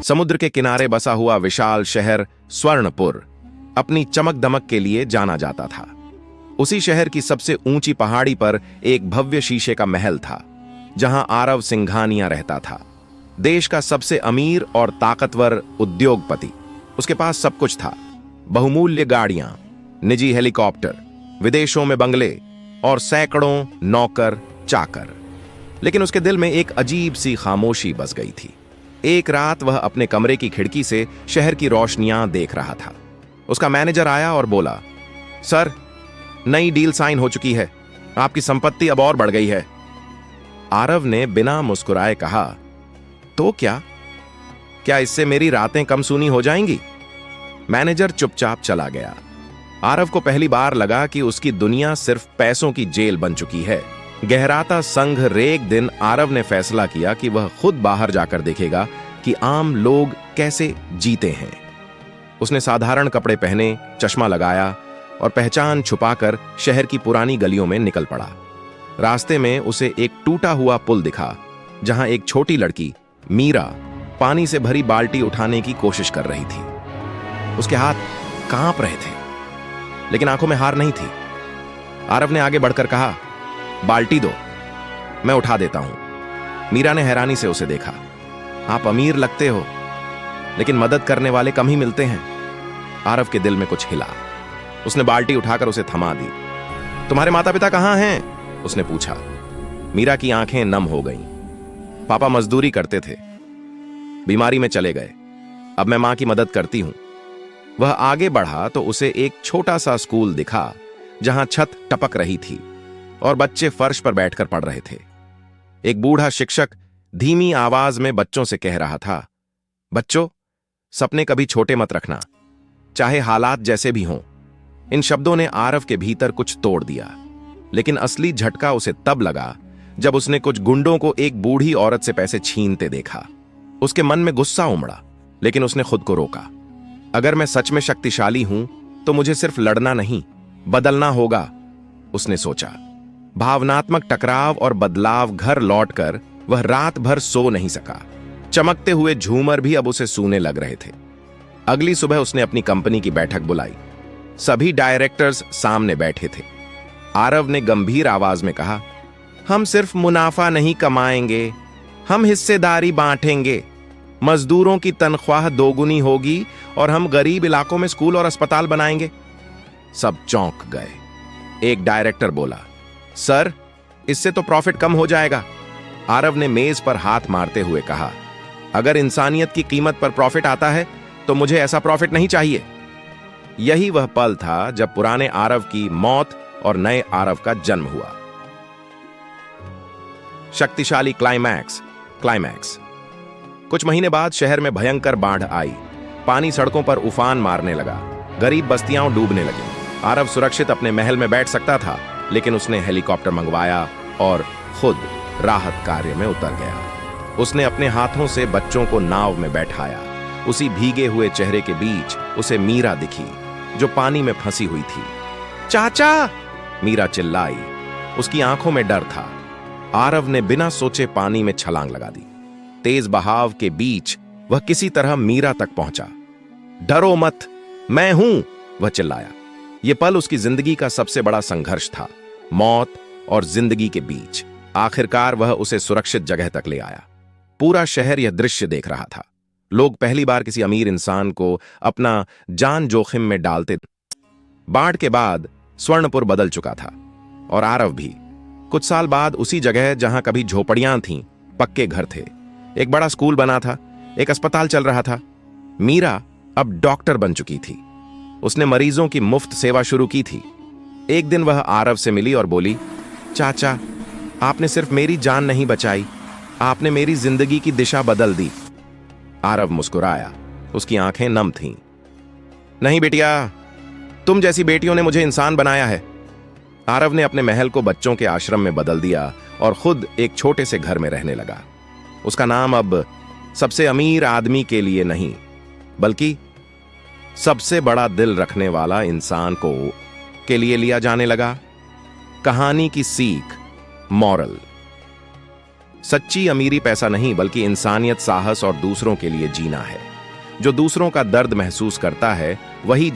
समुद्र के किनारे बसा हुआ विशाल शहर स्वर्णपुर अपनी चमक दमक के लिए जाना जाता था। उसी शहर की सबसे ऊंची पहाड़ी पर एक भव्य शीशे का महल था, जहां आरव सिंघानिया रहता था, देश का सबसे अमीर और ताकतवर उद्योगपति। उसके पास सब कुछ था, बहुमूल्य गाड़ियां, निजी हेलीकॉप्टर, विदेशों में बंगले और सैकड़ों नौकर चाकर। लेकिन उसके दिल में एक अजीब सी खामोशी बस गई थी। एक रात वह अपने कमरे की खिड़की से शहर की रोशनियां देख रहा था। उसका मैनेजर आया और बोला, सर, नई डील साइन हो चुकी है, आपकी संपत्ति अब और बढ़ गई है। आरव ने बिना मुस्कुराए कहा, तो क्या इससे मेरी रातें कम सूनी हो जाएंगी? मैनेजर चुपचाप चला गया। आरव को पहली बार लगा कि उसकी दुनिया सिर्फ पैसों की जेल बन चुकी है। गहराता संघ रेख दिन आरव ने फैसला किया कि वह खुद बाहर जाकर देखेगा कि आम लोग कैसे जीते हैं। उसने साधारण कपड़े पहने, चश्मा लगाया और पहचान छुपाकर शहर की पुरानी गलियों में निकल पड़ा। रास्ते में उसे एक टूटा हुआ पुल दिखा, जहां एक छोटी लड़की मीरा पानी से भरी बाल्टी उठाने की कोशिश कर रही थी। उसके हाथ कांप रहे थे, लेकिन आंखों में हार नहीं थी। आरव ने आगे बढ़कर कहा, बाल्टी दो, मैं उठा देता हूं। मीरा ने हैरानी से उसे देखा। आप अमीर लगते हो, लेकिन मदद करने वाले कम ही मिलते हैं। आरव के दिल में कुछ हिला। उसने बाल्टी उठाकर उसे थमा दी। तुम्हारे माता पिता कहां हैं? उसने पूछा। मीरा की आंखें नम हो गईं। पापा मजदूरी करते थे, बीमारी में चले गए। अब मैं मां की मदद करती हूं। वह आगे बढ़ा तो उसे एक छोटा सा स्कूल दिखा, जहां छत टपक रही थी और बच्चे फर्श पर बैठकर पढ़ रहे थे। एक बूढ़ा शिक्षक धीमी आवाज में बच्चों से कह रहा था, बच्चों, सपने कभी छोटे मत रखना, चाहे हालात जैसे भी हों। इन शब्दों ने आरव के भीतर कुछ तोड़ दिया, लेकिन असली झटका उसे तब लगा जब उसने कुछ गुंडों को एक बूढ़ी औरत से पैसे छीनते देखा। उसके मन में गुस्सा उमड़ा, लेकिन उसने खुद को रोका। अगर मैं सच में शक्तिशाली हूं तो मुझे सिर्फ लड़ना नहीं, बदलना होगा, उसने सोचा। भावनात्मक टकराव और बदलाव घर लौटकर वह रात भर सो नहीं सका। चमकते हुए झूमर भी अब उसे सूने लग रहे थे। अगली सुबह उसने अपनी कंपनी की बैठक बुलाई। सभी डायरेक्टर्स सामने बैठे थे। आरव ने गंभीर आवाज में कहा, हम सिर्फ मुनाफा नहीं कमाएंगे, हम हिस्सेदारी बांटेंगे। मजदूरों की तनख्वाह दोगुनी होगी और हम गरीब इलाकों में स्कूल और अस्पताल बनाएंगे। सब चौंक गए। एक डायरेक्टर बोला, सर, इससे तो प्रॉफिट कम हो जाएगा। आरव ने मेज पर हाथ मारते हुए कहा, अगर इंसानियत की कीमत पर प्रॉफिट आता है तो मुझे ऐसा प्रॉफिट नहीं चाहिए। यही वह पल था जब पुराने आरव की मौत और नए आरव का जन्म हुआ। शक्तिशाली क्लाइमैक्स। कुछ महीने बाद शहर में भयंकर बाढ़ आई। पानी सड़कों पर उफान मारने लगा। गरीब बस्तियां डूबने लगी। आरव सुरक्षित अपने महल में बैठ सकता था, लेकिन उसने हेलीकॉप्टर मंगवाया और खुद राहत कार्य में उतर गया। उसने अपने हाथों से बच्चों को नाव में बैठाया। उसी भीगे हुए चेहरे के बीच उसे मीरा दिखी, जो पानी में फंसी हुई थी। चाचा! मीरा चिल्लाई। उसकी आंखों में डर था। आरव ने बिना सोचे पानी में छलांग लगा दी। तेज बहाव के बीच वह किसी तरह मीरा तक पहुंचा। डरो मत, मैं हूं, वह चिल्लाया। यह पल उसकी जिंदगी का सबसे बड़ा संघर्ष था, मौत और जिंदगी के बीच। आखिरकार वह उसे सुरक्षित जगह तक ले आया। पूरा शहर यह दृश्य देख रहा था। लोग पहली बार किसी अमीर इंसान को अपना जान जोखिम में डालते। बाढ़ के बाद स्वर्णपुर बदल चुका था, और आरव भी। कुछ साल बाद उसी जगह जहां कभी झोपड़ियां थीं, पक्के घर थे। एक बड़ा स्कूल बना था, एक अस्पताल चल रहा था। मीरा अब डॉक्टर बन चुकी थी। उसने मरीजों की मुफ्त सेवा शुरू की थी। एक दिन वह आरव से मिली और बोली, चाचा, आपने सिर्फ मेरी जान नहीं बचाई, आपने मेरी जिंदगी की दिशा बदल दी। आरव मुस्कुराया। उसकी आंखें नम थीं। नहीं बेटिया, तुम जैसी बेटियों ने मुझे इंसान बनाया है। आरव ने अपने महल को बच्चों के आश्रम में बदल दिया और खुद एक छोटे से घर में रहने लगा। उसका नाम अब सबसे अमीर आदमी के लिए नहीं, बल्कि सबसे बड़ा दिल रखने वाला इंसान को के लिए लिया जाने लगा। कहानी की सीख, मॉरल। सच्ची अमीरी पैसा नहीं बल्कि इंसानियत, साहस और दूसरों के लिए जीना है। जो दूसरों का दर्द महसूस करता है वही